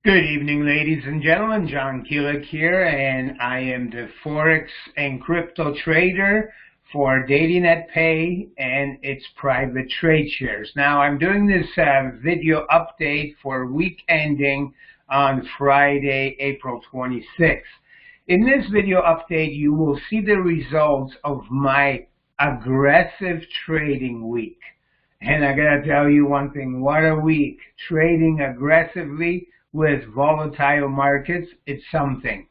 Good evening, ladies and gentlemen. John Kielec here, and I am the Forex and crypto trader for DailyNetPay and its private trade shares. Now, I'm doing this video update for week ending on Friday, April 26th. In this video update, you will see the results of my aggressive trading week. And I gotta tell you one thing, what a week. Trading aggressively with volatile markets, it's something.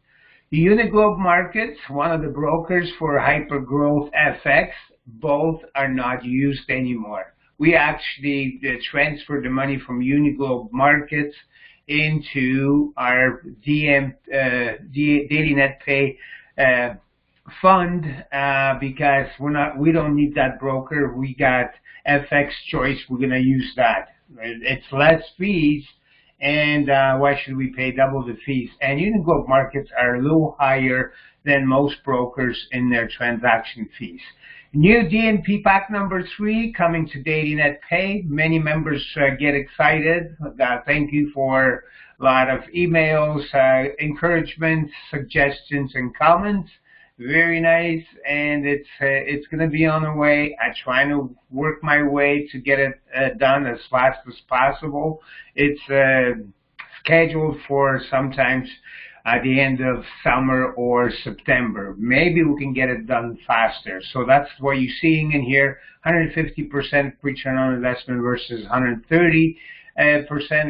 The Uniglobe markets, one of the brokers for hypergrowth FX, both are not used anymore. We actually transferred the money from Uniglobe markets into our DailyNetPay fund because we don't need that broker. We got FX choice. We're gonna use that. It's less fees. And why should we pay double the fees? And Uniglobe markets are a little higher than most brokers in their transaction fees. New DNP pack number 3 coming to DailyNetPay. Many members get excited. Thank you for a lot of emails, encouragements, suggestions, and comments. Very nice, and it's going to be on the way. I'm trying to work my way to get it done as fast as possible. It's scheduled for sometimes at the end of summer or September. Maybe we can get it done faster. So that's what you're seeing in here, 150% return on investment versus 130%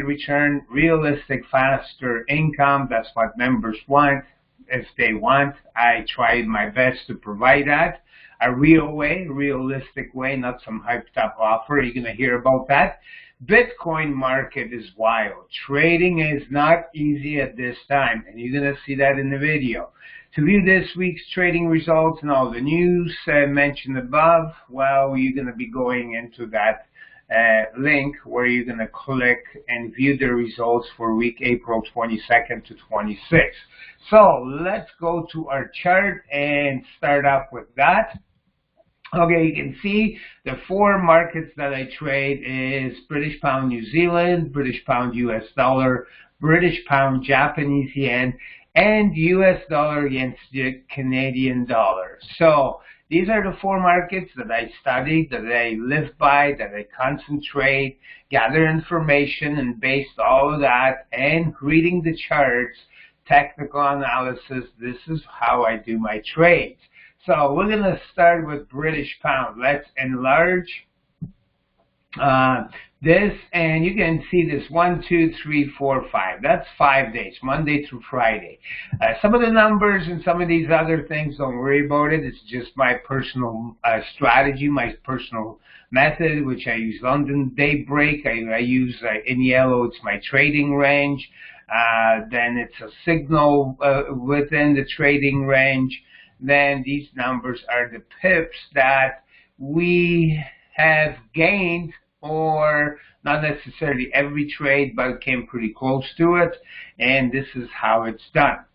return. Realistic, faster income, that's what members want. If they want, I try my best to provide that. A real way, realistic way, not some hyped up offer. You're going to hear about that. Bitcoin market is wild. Trading is not easy at this time, and you're going to see that in the video. To view this week's trading results and all the news mentioned above, well, you're going to be going into that link where you're going to click and view the results for week April 22nd to 26th. So let's go to our chart and start off with that. Okay, you can see the 4 markets that I trade is British pound New Zealand, British pound US dollar, British pound Japanese yen, and US dollar against the Canadian dollar. So these are the 4 markets that I study, that I live by, that I concentrate, gather information, and based all of that and reading the charts, technical analysis, this is how I do my trades. So we're going to start with British pound. Let's enlarge this, and you can see this 1, 2, 3, 4, 5. That's 5 days, Monday through Friday. Some of the numbers and some of these other things, don't worry about it. It's just my personal strategy, my personal method, which I use London daybreak. I use in yellow, it's my trading range. Then it's a signal within the trading range. Then these numbers are the pips that we have gained, or not necessarily every trade, but came pretty close to it, and this is how it's done.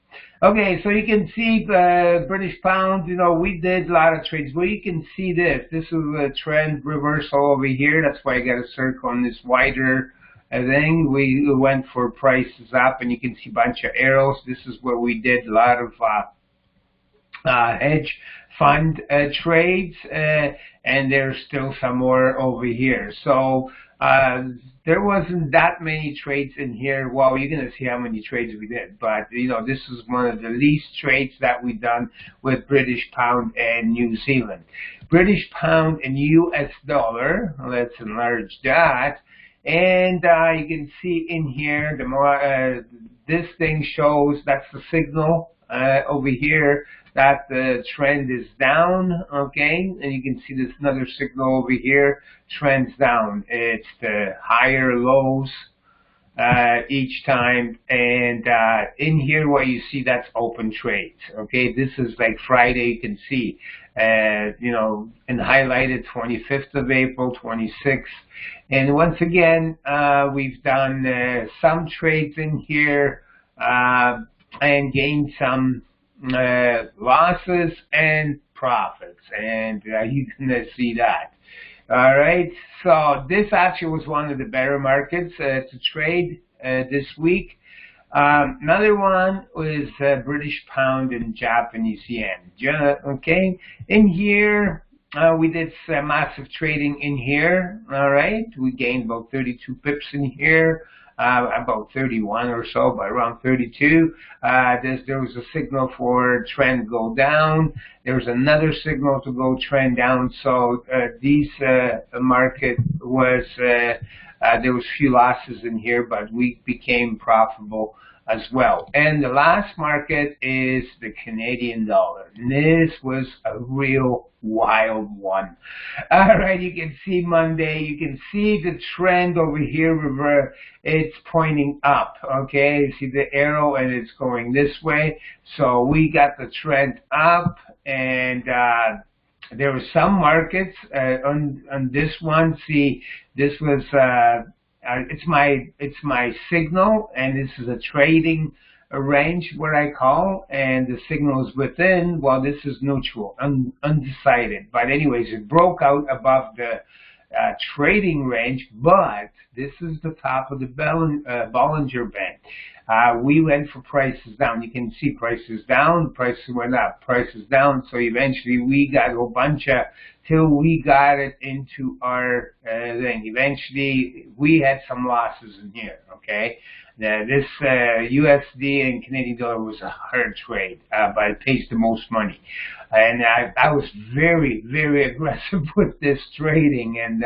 Okay, so you can see British pound, you know, we did a lot of trades. Well, you can see this. This is a trend reversal over here. That's why I got a circle on this wider thing. We went for prices up, and you can see a bunch of arrows. This is where we did a lot of hedge fund trades, and there's still some more over here. So there wasn't that many trades in here. Well, you're going to see how many trades we did, but you know, this is one of the least trades that we've done with British pound and New Zealand. British pound and US dollar, let's enlarge that, and you can see in here the more this thing shows, that's the signal over here that the trend is down, okay? And you can see this another signal over here, trends down. It's the higher lows each time, and in here what you see, that's open trades, okay? This is like Friday, you can see, you know, and highlighted 25th of April, 26th. And once again, we've done some trades in here and gained some losses and profits, and you can see that. All right, so this actually was one of the better markets to trade this week. Another one was British pound and Japanese yen. Okay, in here we did some massive trading in here. All right, we gained about 32 pips in here. About 31 or so, but around 32. There was a signal for trend go down. There was another signal to go trend down. So these market was there was few losses in here, but we became profitable as well. And the last market is the Canadian dollar. This was a real wild one. All right, you can see Monday, you can see the trend over here, it's pointing up, okay? You see the arrow and it's going this way. So we got the trend up, and there were some markets on this one. See, this was it's my signal, and this is a trading range, what I call, and the signal is within. Well, this is neutral, undecided. But anyways, it broke out above the trading range, but this is the top of the Bollinger Band. We went for prices down. You can see prices down, prices went up, prices down. So eventually we got a bunch of, till we got it into our thing. Eventually we had some losses in here, okay? This USD and Canadian dollar was a hard trade, but it pays the most money. And I was very, very aggressive with this trading, and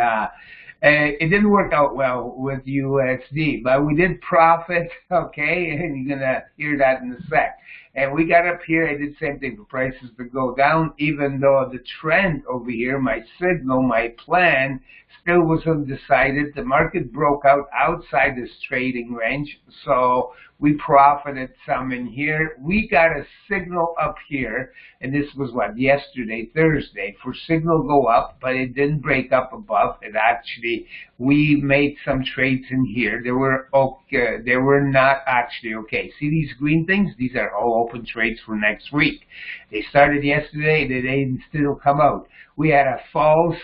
it didn't work out well with USD, but we did profit, okay, and you're going to hear that in a sec. And we got up here, I did the same thing for prices to go down, even though the trend over here, my signal, my plan, still was undecided. The market broke out outside this trading range, so we profited some in here. We got a signal up here, and this was what, yesterday, Thursday, for signal go up, but it didn't break up above. It actually, we made some trades in here. They were okay. They were not actually okay. See these green things? These are all open trades for next week. They started yesterday. They didn't still come out. We had a false,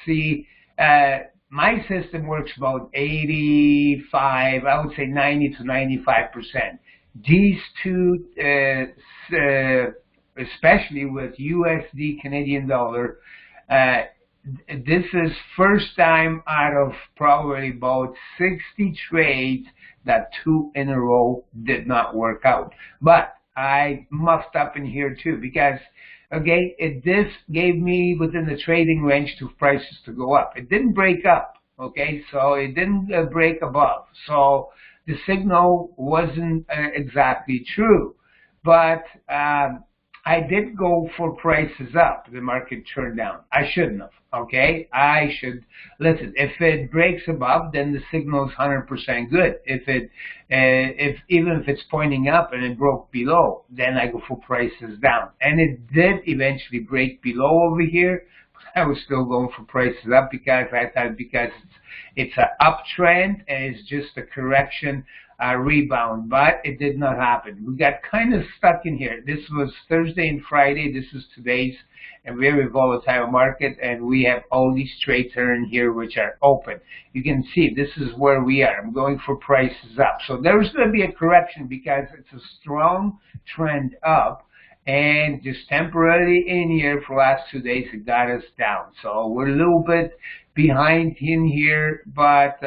see, my system works about 85, I would say 90 to 95%. These two, especially with USD Canadian dollar, this is first time out of probably about 60 trades that 2 in a row did not work out. But I muffed up in here too, because okay, this gave me within the trading range to prices to go up. It didn't break up, okay, so it didn't break above. So the signal wasn't exactly true, but I did go for prices up. The market turned down. I shouldn't have, okay? I should, listen, if it breaks above, then the signal is 100% good. Even if it's pointing up and it broke below, then I go for prices down. And it did eventually break below over here. I was still going for prices up because I thought it's an uptrend and it's just a correction rebound, but it did not happen. We got kind of stuck in here. This was Thursday and Friday. This is today's a very volatile market, and we have all these trades that are in here which are open. You can see this is where we are. I'm going for prices up. So there's going to be a correction because it's a strong trend up, and just temporarily in here for the last 2 days it got us down. So we're a little bit behind in here, but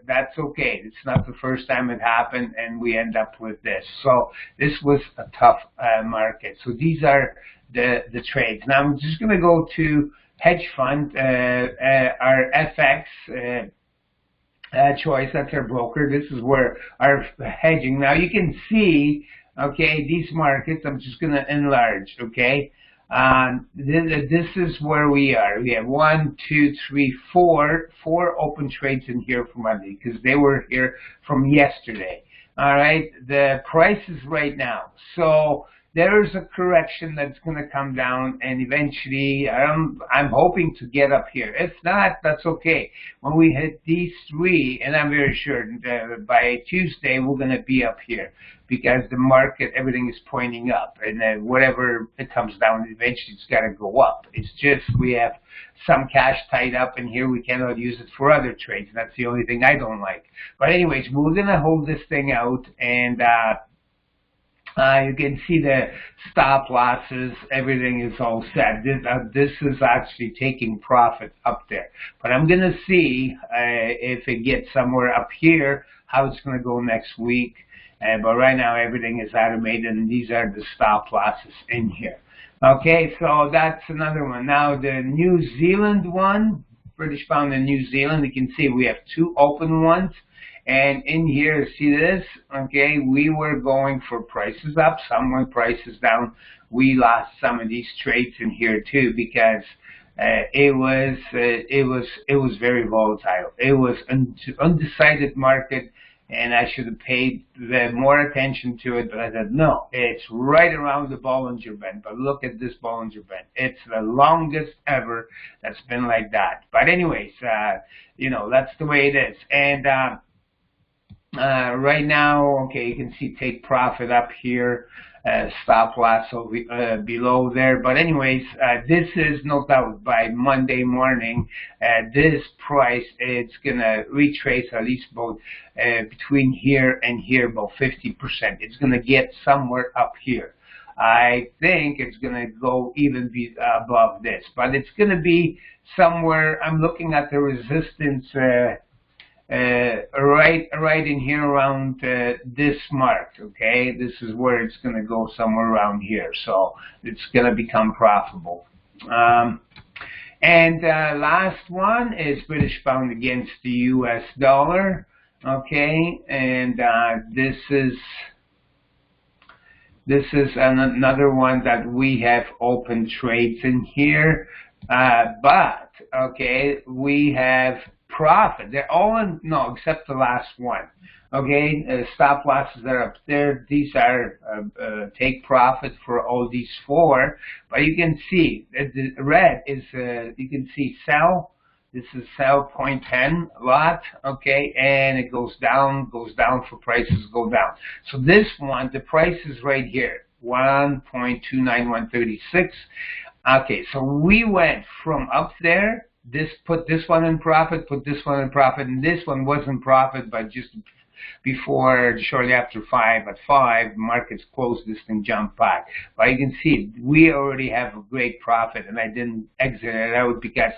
that's okay. It's not the first time it happened, and we end up with this. So this was a tough market. So these are the trades. Now I'm just going to go to hedge fund, our FX choice. That's our broker. This is where our hedging. Now you can see, okay, these markets, I'm just going to enlarge, okay? This is where we are. We have 1, 2, 3, 4 open trades in here for Monday because they were here from yesterday. All right, the prices right now. So there's a correction that's going to come down, and eventually I'm hoping to get up here. If not, that's okay. When we hit these three, and I'm very sure by Tuesday we're going to be up here, because the market, everything is pointing up, and then whatever it comes down, eventually it's got to go up. It's just we have some cash tied up in here. We cannot use it for other trades. That's the only thing I don't like. But anyways, we're going to hold this thing out, and you can see the stop losses. Everything is all set. This is actually taking profit up there. But I'm going to see if it gets somewhere up here, how it's going to go next week. But right now, everything is automated, and these are the stop losses in here. Okay, so that's another one. Now, the New Zealand one, British pound in New Zealand, you can see we have two open ones. And in here, see this? Okay, we were going for prices up, some went prices down. We lost some of these trades in here too, because it was very volatile. It was an undecided market, and I should have paid more attention to it. But I said no, it's right around the Bollinger Band. But look at this Bollinger Band; it's the longest ever that's been like that. But anyways, you know, that's the way it is. And right now, okay, you can see take profit up here, stop loss over, below there. But anyways, this is no doubt by Monday morning, this price, it's going to retrace at least both between here and here, about 50%. It's going to get somewhere up here. I think it's going to go even be above this, but it's going to be somewhere. I'm looking at the resistance right in here around this mark. Okay, this is where it's going to go, somewhere around here, so it's going to become profitable. And last one is British pound against the US dollar. Okay, and this is another one that we have open trades in here, but okay, we have profit. They're all in, no, except the last one. Okay, stop losses are up there. These are take profit for all these four. But you can see that the red is, you can see sell. This is sell 0.10 lot. Okay, and it goes down for prices go down. So this one, the price is right here, 1.29136. Okay, so we went from up there. This put this one in profit, put this one in profit, and this one wasn't profit, but just before, shortly after 5, at 5, markets closed, this thing jumped back. But you can see we already have a great profit, and I didn't exit it out because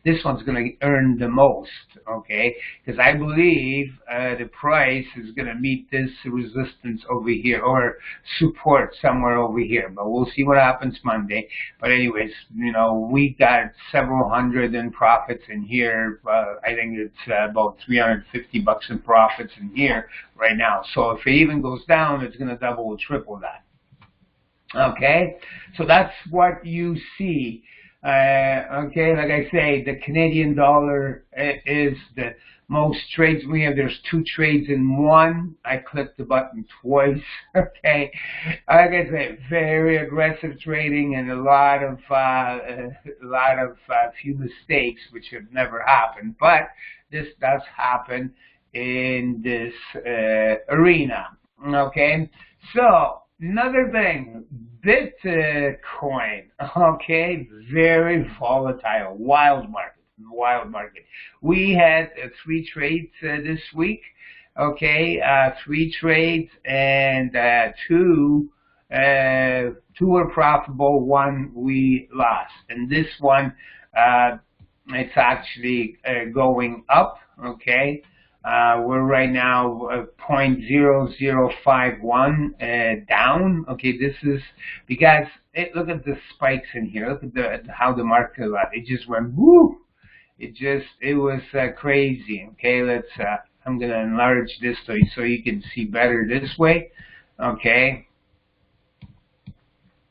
this one's going to earn the most, okay? Because I believe the price is going to meet this resistance over here, or support somewhere over here. But we'll see what happens Monday. But anyways, you know, we got several hundred in profits in here. I think it's about $350 in profits in here right now. So if it even goes down, it's going to double or triple that. Okay, so that's what you see. Okay, like I say, the Canadian dollar is the most trades we have. There's 2 trades in one. I clicked the button twice. Okay, like I say, very aggressive trading and a lot of few mistakes, which have never happened. But this does happen in this arena. Okay, so another thing, Bitcoin. Okay, very volatile, wild market. We had 3 trades this week. Okay, 3 trades, and 2 were profitable, 1 we lost, and this one it's actually going up. Okay. We're right now 0.0051 down. Okay, this is because look at the spikes in here. Look at how the market left. It just went woo. It was crazy. Okay, let's. I'm gonna enlarge this so you can see better this way. Okay.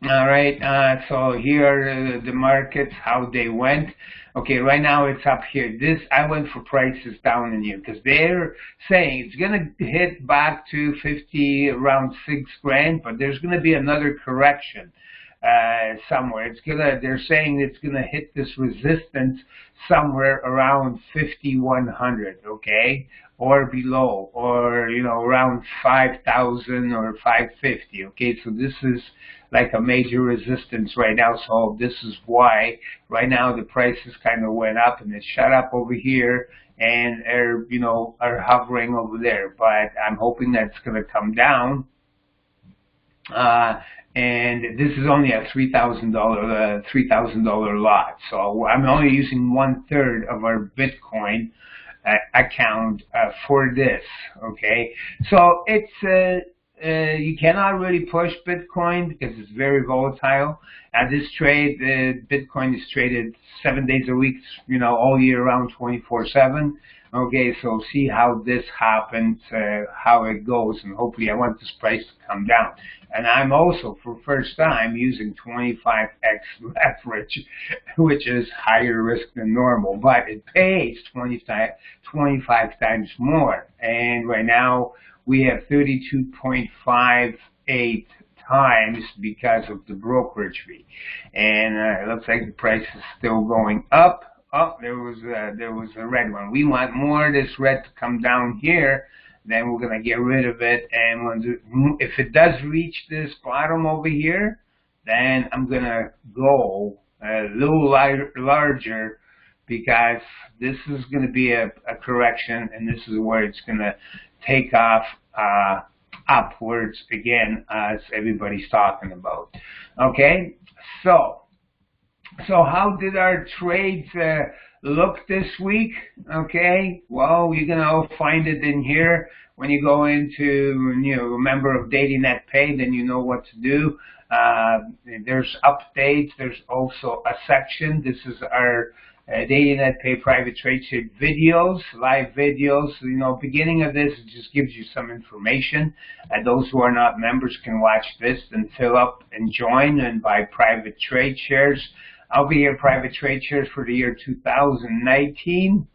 All right, so here are the markets, how they went. Okay, right now it's up here. This, I went for prices down in here because they're saying it's going to hit back to 50, around 6 grand, but there's going to be another correction somewhere. They're saying it's going to hit this resistance somewhere around 5,100, okay, or below, or around 5,000 or 550. Okay, so this is like a major resistance right now. So this is why right now the prices kind of went up and it shot up over here and are hovering over there. But I'm hoping that's going to come down. And this is only a $3,000 lot. So I'm only using 1/3 of our Bitcoin account for this. Okay, so it's you cannot really push Bitcoin because it's very volatile. This trade, Bitcoin is traded 7 days a week, all year round, 24/7. Okay, so see how this happens, how it goes, and hopefully I want this price to come down. And I'm also, for first time, using 25x leverage, which is higher risk than normal, but it pays 25 times more. And right now we have 32.58 times because of the brokerage fee. And it looks like the price is still going up. Oh, there was a red one. We want more of this red to come down here. Then we're gonna get rid of it. And if it does reach this bottom over here, then I'm gonna go a little larger, because this is gonna be a correction, and this is where it's gonna take off upwards again, as everybody's talking about. Okay, so how did our trades look this week? Okay, well, you're gonna find it in here when you go into, a member of DailyNetPay, then you know what to do. There's updates. There's also a section. This is our DailyNetPay-Private trade sheet videos, live videos. Beginning of this, it just gives you some information. Those who are not members can watch this and fill up and join and buy private trade shares. I'll be here private trade shares for the year 2019.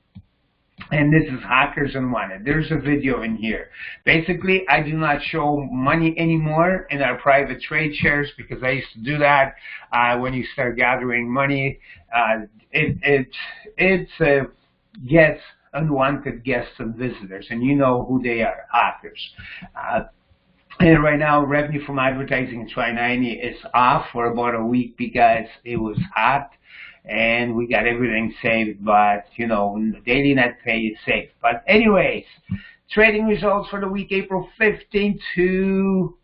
And this is Hackers Unwanted. There's a video in here. Basically, I do not show money anymore in our private trade shares, because I used to do that when you start gathering money. It gets unwanted guests and visitors, and you know who they are, hackers. And right now, revenue from advertising in 2090 is off for about a week because it was hot. And we got everything saved, but Daily Net Pay is safe. But anyways, trading results for the week April 15th to,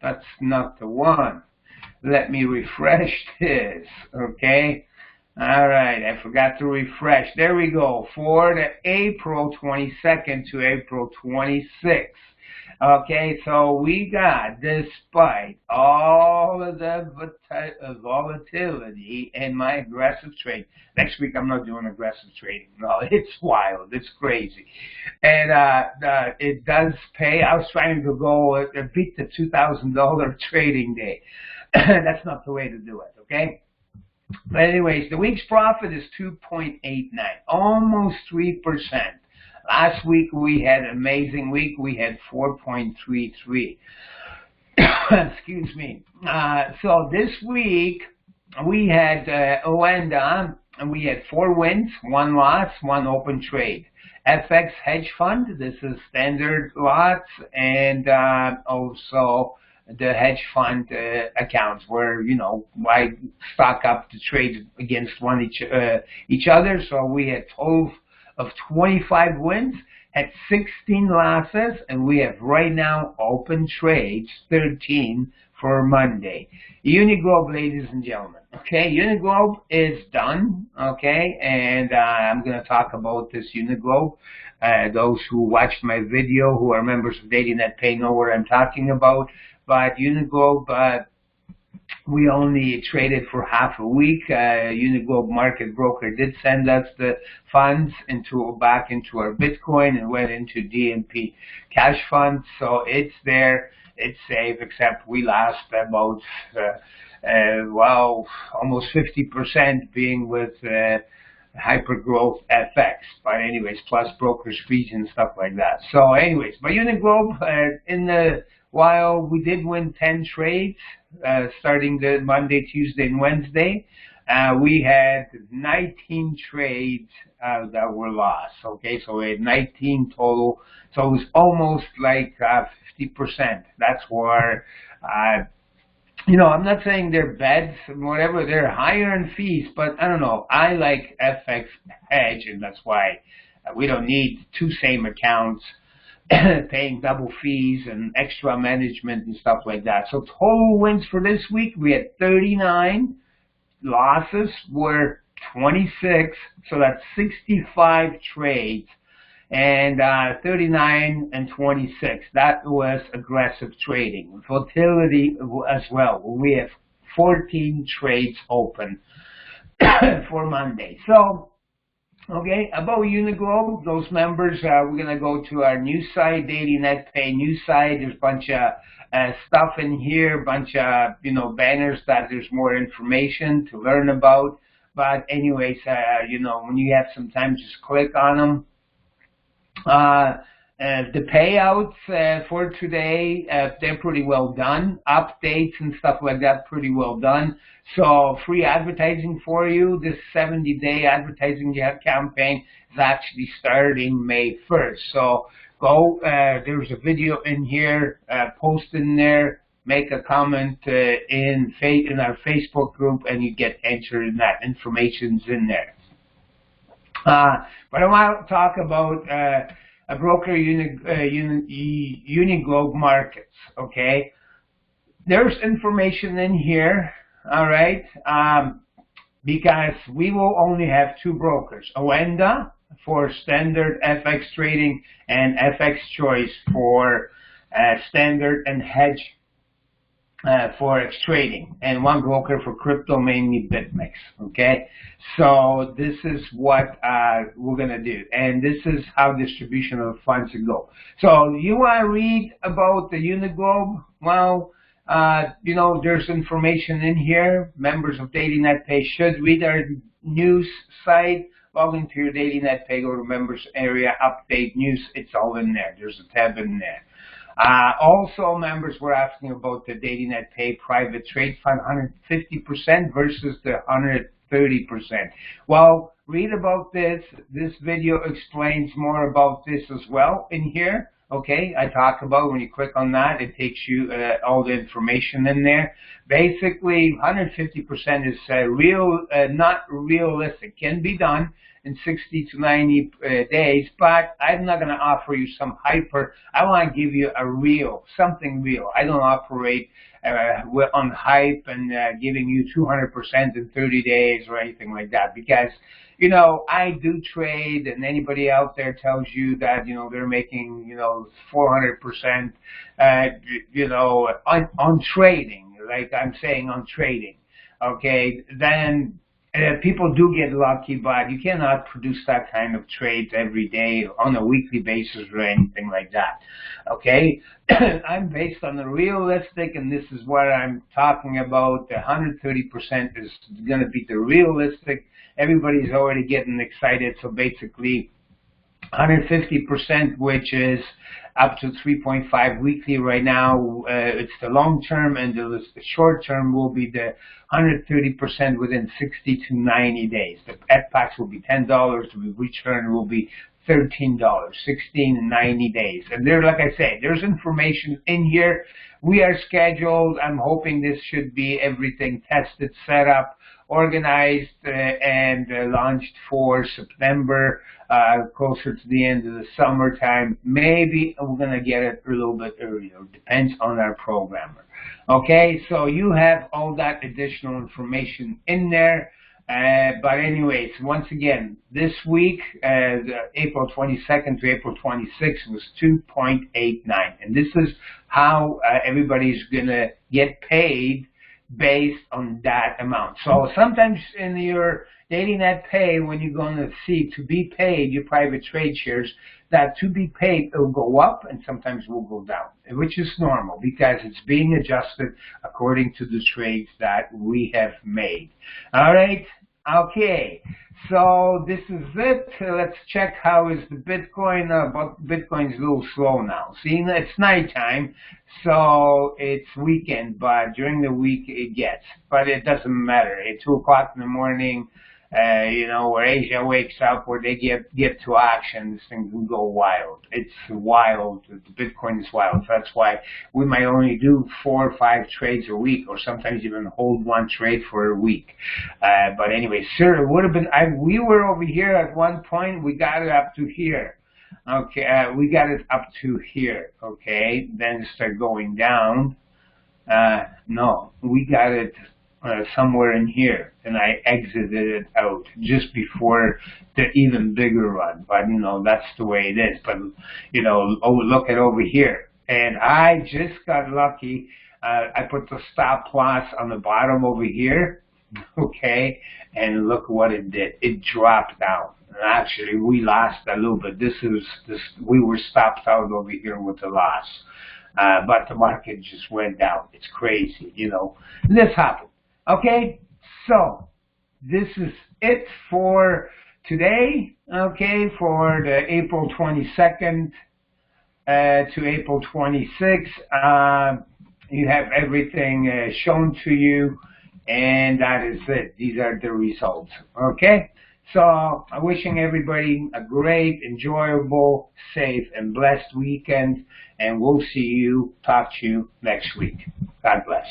that's not the one. Let me refresh this, okay? All right, I forgot to refresh. There we go, for the April 22nd to April 26th. Okay, so we got, despite all of the volatility in my aggressive trade. Next week I'm not doing aggressive trading. No, it's wild. It's crazy. And it does pay. I was trying to go beat the $2,000 trading day. That's not the way to do it, okay? But anyways, the week's profit is 2.89, almost 3%. Last week we had an amazing week. We had 4.33. Excuse me. So this week we had ONDA, and we had 4 wins, 1 loss, 1 open trade. FX hedge fund, this is standard lots, and also the hedge fund accounts where I stock up the trades against each other. So we had 12 of 25 wins, had 16 losses, and we have right now open trades 13 for Monday. Uniglobe, ladies and gentlemen. Okay, Uniglobe is done. Okay, and I'm going to talk about this Uniglobe. Those who watched my video, who are members of Daily Net Pay, know what I'm talking about. But Uniglobe, we only traded for half a week. Uniglobe market broker did send us the funds back into our Bitcoin and went into DNP cash funds. So it's there, it's safe, except we lost about, well, almost 50% being with hypergrowth FX. But anyways, plus broker's fees and stuff like that. So anyways, but Uniglobe, while we did win 10 trades, starting the Monday, Tuesday, and Wednesday, we had 19 trades that were lost. Okay, so we had 19 total. So it was almost like 50%. That's where, you know, I'm not saying they're bad, whatever. They're higher in fees, but I don't know. I like FX hedge, and that's why we don't need two same accounts paying double fees and extra management and stuff like that. So total wins for this week, we had 39. Losses were 26. So that's 65 trades. And 39 and 26. That was aggressive trading. Volatility as well. We have 14 trades open for Monday. So, okay, about Uniglobe, those members, we're going to go to our news site, Daily Net Pay news site. There's a bunch of stuff in here, bunch of, you know, banners that there's more information to learn about. But anyways, you know, when you have some time, just click on them. The payouts for today, they're pretty well done. Updates and stuff like that, pretty well done. So free advertising for you. This 70-day advertising campaign is actually starting May 1st. So go, there's a video in here, post in there, make a comment in our Facebook group, and you get entered in that. Information's in there. But I want to talk about a broker, Uniglobe Markets, okay? There's information in here, all right, because we will only have two brokers, Oenda for standard FX trading and FX Choice for standard and hedge forex trading, and one broker for crypto, mainly BitMEX. Okay, so this is what we're gonna do, and this is how distribution of funds will go. So you want to read about the Uniglobe? Well, you know, there's information in here. Members of Daily Net Pay should read our news site. Log into your Daily Net Pay, go to members area, update news. It's all in there. There's a tab in there. Also, members were asking about the DailyNetPay-Private trade fund, 150% versus the 130%. Well, read about this. This video explains more about this as well in here. Okay, I talk about when you click on that, it takes you all the information in there. Basically, 150% is not realistic. Can be done in 60 to 90 days, but I'm not going to offer you some hyper. I want to give you a real, something real. I don't operate on hype and giving you 200% in 30 days or anything like that, because, you know, I do trade, and anybody out there tells you that, you know, they're making, you know, 400%, you know, on trading, like I'm saying on trading, okay, then people do get lucky, but you cannot produce that kind of trades every day on a weekly basis or anything like that. Okay, I'm based on the realistic, and this is what I'm talking about. The 130% is going to be the realistic. Everybody's already getting excited, so basically 150%, which is up to 3.5 weekly right now. It's the long term, and the short term will be the 130% within 60 to 90 days. The FPAX will be $10. The return will be $13, 16 and 90 days. And there, like I say, there's information in here. We are scheduled. I'm hoping this should be everything tested, set up, organized, and launched for September, closer to the end of the summertime. Maybe we're going to get it a little bit earlier. Depends on our programmer. Okay, so you have all that additional information in there. But anyways, once again, this week, April 22nd to April 26th was 2.89. And this is how everybody's going to get paid based on that amount. So sometimes in your daily net pay, when you're going to see to be paid your private trade shares, that to be paid will go up and sometimes will go down, which is normal because it's being adjusted according to the trades that we have made. All right. Okay, so this is it. Let's check how is the Bitcoin. But Bitcoin's a little slow now. See, it's nighttime, so it's weekend, but during the week it gets. But it doesn't matter. At 2 o'clock in the morning, you know, where Asia wakes up, where they get to action, this thing can go wild. It's wild. The Bitcoin is wild. So that's why we might only do 4 or 5 trades a week, or sometimes even hold 1 trade for a week. But anyway, sir, it would have been. We were over here at one point. We got it up to here. Okay, we got it up to here. Okay, then it started going down. No, we got it. Somewhere in here, and I exited it out just before the even bigger run. But you know, that's the way it is. But you know, look at over here, and I just got lucky. I put the stop loss on the bottom over here, okay, and look what it did. It dropped down. And actually, we lost a little bit. We were stopped out over here with the loss, but the market just went down. It's crazy, you know. This happened. Okay, so this is it for today, okay, for the April 22nd to April 26th. You have everything shown to you, and that is it. These are the results, okay? So I'm wishing everybody a great, enjoyable, safe, and blessed weekend, and we'll talk to you next week. God bless.